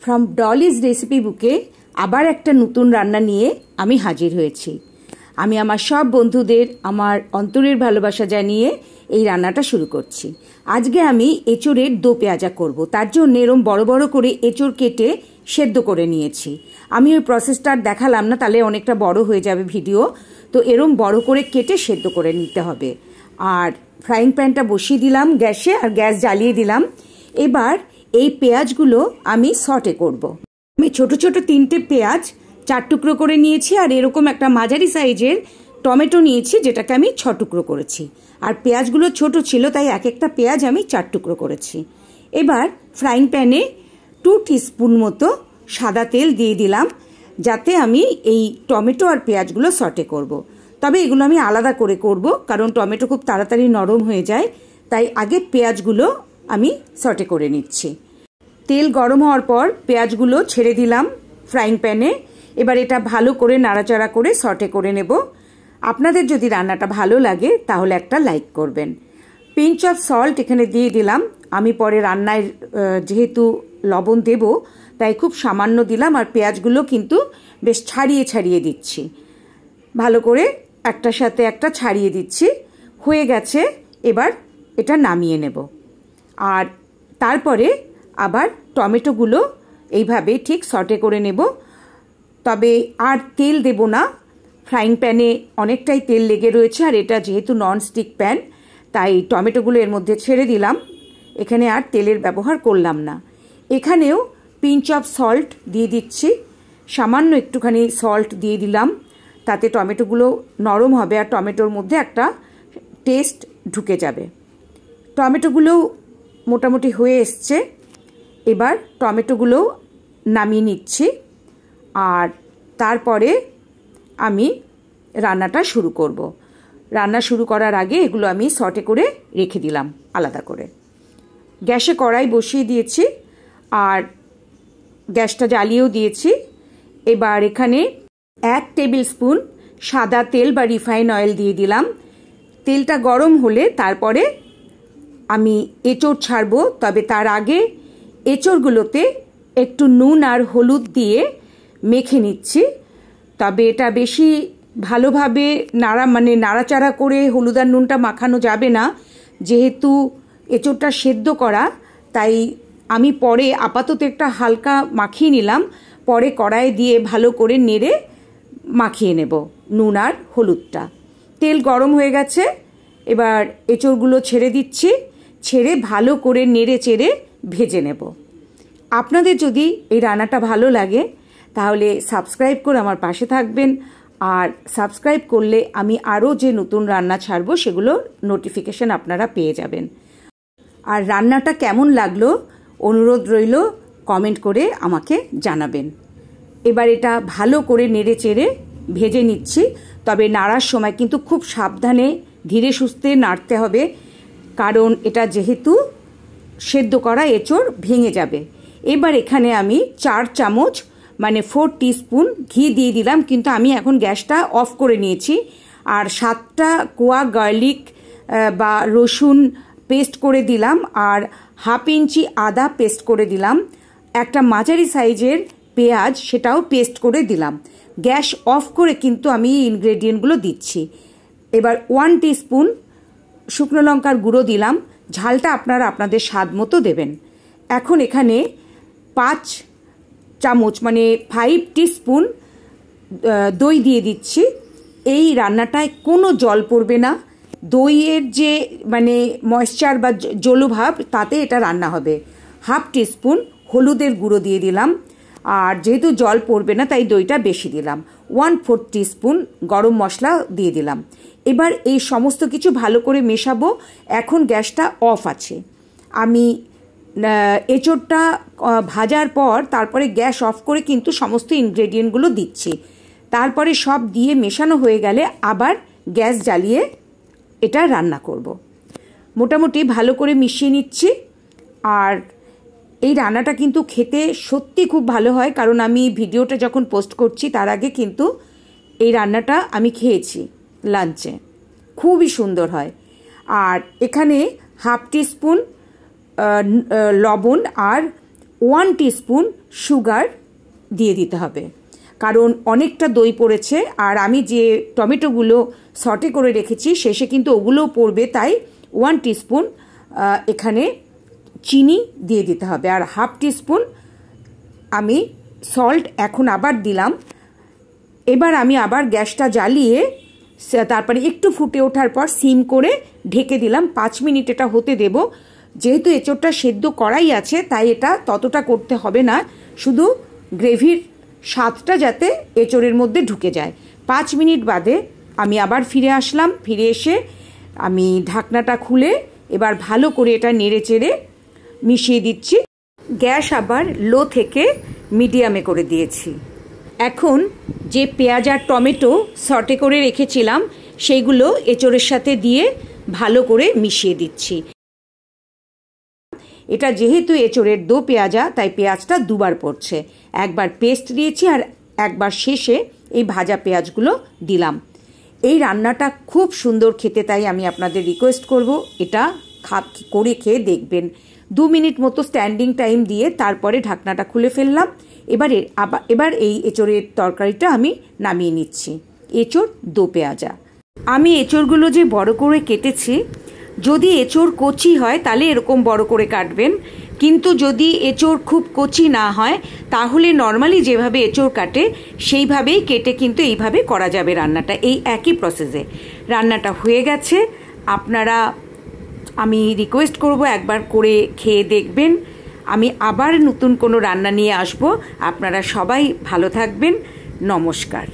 From Dolly's recipe বুকে আবার একটা নতুন রান্না নিয়ে আমি হাজির হয়েছি। আমি আমার সব বন্ধুদের আমার অন্তরের ভালোবাসা জানিয়ে এই রান্নাটা শুরু করছি। আজকে আমি এঁচোড়ের দো পেঁয়াজা করব। তার জন্য এরম বড় বড় করে এঁচোড় কেটে সেদ্ধ করে নিয়েছি। আমি ওই প্রসেসটা দেখালাম না, তাহলে অনেকটা বড় হয়ে যাবে ভিডিও। তো এরম বড় করে কেটে সেদ্ধ করে নিতে হবে। আর ফ্রাইং প্যানটা বসিয়ে দিলাম গ্যাসে, আর গ্যাস জ্বালিয়ে দিলাম। এবার এই পেঁয়াজগুলো আমি সটে করব। আমি ছোট ছোট 3টে পেঁয়াজ 4 টুকরো করে নিয়েছি, আর এরকম একটা মাঝারি সাইজের টমেটো নিয়েছি, যেটাকে আমি 6 টুকরো করেছি। আর পেঁয়াজগুলো ছোট ছিল, তাই এক একটা পেঁয়াজ আমি 4 টুকরো করেছি। এবার ফ্রাইং প্যানে 2 টিস্পুন মতো সাদা তেল দিয়ে দিলাম, যাতে আমি এই টমেটো আর পেঁয়াজগুলো সটে করব। তবে এগুলো আমি আলাদা করে করব, কারণ টমেটো খুব তাড়াতাড়ি নরম হয়ে যায়। তাই আগে পেঁয়াজগুলো আমি সটে করে নিচ্ছি। তেল গরম হওয়ার পর পেঁয়াজগুলো ছেড়ে দিলাম ফ্রাইং প্যানে। এবার এটা ভালো করে নাড়াচাড়া করে সটে করে নেব। আপনাদের যদি রান্নাটা ভালো লাগে তাহলে একটা লাইক করবেন। পিঞ্চ অফ সল্ট এখানে দিয়ে দিলাম। আমি পরে রান্নায় যেহেতু লবণ দেব, তাই খুব সামান্য দিলাম। আর পেঁয়াজগুলো কিন্তু বেশ ছাড়িয়ে ছাড়িয়ে দিচ্ছি, ভালো করে একটার সাথে একটা ছাড়িয়ে দিচ্ছি। হয়ে গেছে, এবার এটা নামিয়ে নেব। আর তারপরে আবার টমেটোগুলো এইভাবে ঠিক সটে করে নেব। তবে আর তেল দেব না, ফ্রাইং প্যানে অনেকটাই তেল লেগে রয়েছে। আর এটা যেহেতু ননস্টিক প্যান, তাই টমেটোগুলো এর মধ্যে ছেড়ে দিলাম। এখানে আর তেলের ব্যবহার করলাম না। এখানেও পিঞ্চ অফ সল্ট দিয়ে দিচ্ছি, সামান্য একটুখানি সল্ট দিয়ে দিলাম, তাতে টমেটোগুলো নরম হবে আর টমেটোর মধ্যে একটা টেস্ট ঢুকে যাবে। টমেটোগুলো মোটামুটি হয়ে এসছে। এবার টমেটোগুলো নামিয়ে নিচ্ছি। আর তারপরে আমি রান্নাটা শুরু করব। রান্না শুরু করার আগে এগুলো আমি সটে করে রেখে দিলাম আলাদা করে। গ্যাসে কড়াই বসিয়ে দিয়েছি আর গ্যাসটা জ্বালিয়েও দিয়েছি। এবার এখানে 1 টেবিল স্পুন সাদা তেল বা রিফাইন অয়েল দিয়ে দিলাম। তেলটা গরম হলে তারপরে আমি এঁচোড় ছাড়বো। তবে তার আগে এঁচোড়গুলোতে একটু নুন আর হলুদ দিয়ে মেখে নিচ্ছি। তবে এটা বেশি ভালোভাবে নাড়াচাড়া করে হলুদ আর নুনটা মাখানো যাবে না, যেহেতু এঁচোড়টা সেদ্ধ করা। তাই আমি পরে আপাতত একটা হালকা মাখিয়ে নিলাম, পরে কড়াইয়ে দিয়ে ভালো করে নেড়ে মাখিয়ে নেব নুন আর হলুদটা। তেল গরম হয়ে গেছে, এবার এঁচোড়গুলো ছেড়ে দিচ্ছি। ছেড়ে ভালো করে নেড়ে চেড়ে ভেজে নেব। আপনাদের যদি এই রান্নাটা ভালো লাগে তাহলে সাবস্ক্রাইব করে আমার পাশে থাকবেন। আর সাবস্ক্রাইব করলে আমি আরও যে নতুন রান্না ছাড়বো সেগুলোর নোটিফিকেশন আপনারা পেয়ে যাবেন। আর রান্নাটা কেমন লাগলো অনুরোধ রইল কমেন্ট করে আমাকে জানাবেন। এবার এটা ভালো করে নেড়ে চেড়ে ভেজে নিচ্ছি। তবে নাড়ার সময় কিন্তু খুব সাবধানে ধীরে সুস্থে নাড়তে হবে, কারণ এটা যেহেতু সেদ্ধ করা এঁচোড় ভেঙে যাবে। এবার এখানে আমি 4 চামচ 4 টিস্পুন ঘি দিয়ে দিলাম, কিন্তু আমি এখন গ্যাসটা অফ করে নিয়েছি। আর 7টা কোয়া গার্লিক বা রসুন পেস্ট করে দিলাম, আর 1/2 ইঞ্চি আদা পেস্ট করে দিলাম। একটা মাঝারি সাইজের পেঁয়াজ, সেটাও পেস্ট করে দিলাম। গ্যাস অফ করে কিন্তু আমি ইনগ্রেডিয়েন্টগুলো দিচ্ছি। এবার 1 টিস্পুন শুকনো লঙ্কার গুঁড়ো দিলাম। ঝালটা আপনারা আপনাদের স্বাদ মতো দেবেন। এখন এখানে 5 চামচ 5 টিস্পুন দই দিয়ে দিচ্ছি। এই রান্নাটায় কোনো জল পড়বে না। দইয়ের যে ময়েশ্চার বা জলভাব, তাতে এটা রান্না হবে। 1/2 টিস্পুন হলুদের গুঁড়ো দিয়ে দিলাম। আর যেহেতু জল পড়বে না তাই দইটা বেশি দিলাম। 1/4 টিস্পুন গরম মশলা দিয়ে দিলাম। এবার এই সমস্ত কিছু ভালো করে মেশাবো। এখন গ্যাসটা অফ আছে। আমি এঁচোড়টা ভাজার পর তারপরে গ্যাস অফ করে কিন্তু সমস্ত ইনগ্রেডিয়েন্টগুলো দিচ্ছি। তারপরে সব দিয়ে মেশানো হয়ে গেলে আবার গ্যাস জ্বালিয়ে এটা রান্না করব। মোটামুটি ভালো করে মিশিয়ে নিচ্ছি। আর এই রান্নাটা কিন্তু খেতে সত্যি খুব ভালো হয়, কারণ আমি ভিডিওটা যখন পোস্ট করছি তার আগে কিন্তু এই রান্নাটা আমি খেয়েছি লাঞ্চে। খুবই সুন্দর হয়। আর এখানে 1/2 টিস্পুন লবণ আর 1 টিস্পুন সুগার দিয়ে দিতে হবে, কারণ অনেকটা দই পড়েছে আর আমি যে টমেটোগুলো সটে করে রেখেছি শেষে কিন্তু ওগুলোও পড়বে, তাই 1 টিস্পুন এখানে চিনি দিয়ে দিতে হবে। আর 1/2 টিস্পুন আমি সল্ট এখন আবার দিলাম। এবার আমি আবার গ্যাসটা জ্বালিয়ে তারপরে একটু ফুটে ওঠার পর সিম করে ঢেকে দিলাম। 5 মিনিট এটা হতে দেব। যেহেতু এঁচোড়টা সেদ্ধ করাই আছে তাই এটা ততটা করতে হবে না, শুধু গ্রেভির স্বাদটা যাতে এঁচোড়ের মধ্যে ঢুকে যায়। 5 মিনিট বাদে আমি আবার ফিরে আসলাম। ফিরে এসে আমি ঢাকনাটা খুলে এবার ভালো করে এটা নেড়ে চেড়ে মিশিয়ে দিচ্ছি। গ্যাস আবার লো থেকে মিডিয়ামে করে দিয়েছি। এখন যে পেঁয়াজ আর টমেটো সটে করে রেখেছিলাম সেইগুলো এঁচোড়ের সাথে দিয়ে ভালো করে মিশিয়ে দিচ্ছি। এটা যেহেতু এঁচোড়ের দো পেঁয়াজা তাই পেঁয়াজটা দুবার পড়ছে, একবার পেস্ট দিয়েছি আর একবার শেষে এই ভাজা পেঁয়াজগুলো দিলাম। এই রান্নাটা খুব সুন্দর খেতে, তাই আমি আপনাদের রিকোয়েস্ট করব এটা করে খেয়ে দেখবেন। 2 মিনিট মতো স্ট্যান্ডিং টাইম দিয়ে তারপরে ঢাকনাটা খুলে ফেললাম। এবার এই এঁচোড়ের তরকারিটা আমি নামিয়ে নিচ্ছি। এঁচোড় দো পেঁয়াজা। আমি এঁচোড়গুলো যে বড় করে কেটেছি, যদি এঁচোড় কচি হয় তাহলে এরকম বড় করে কাটবেন, কিন্তু যদি এঁচোড় খুব কচি না হয় তাহলে নর্মালি যেভাবে এঁচোড় কাটে সেইভাবেই কেটে কিন্তু এইভাবে করা যাবে রান্নাটা। এই একই প্রসেসে রান্নাটা হয়ে গেছে। আপনারা, আমি রিকোয়েস্ট করব একবার করে খেয়ে দেখবেন। আমি আবার নতুন কোনো রান্না নিয়ে আসব। আপনারা সবাই ভালো থাকবেন। নমস্কার।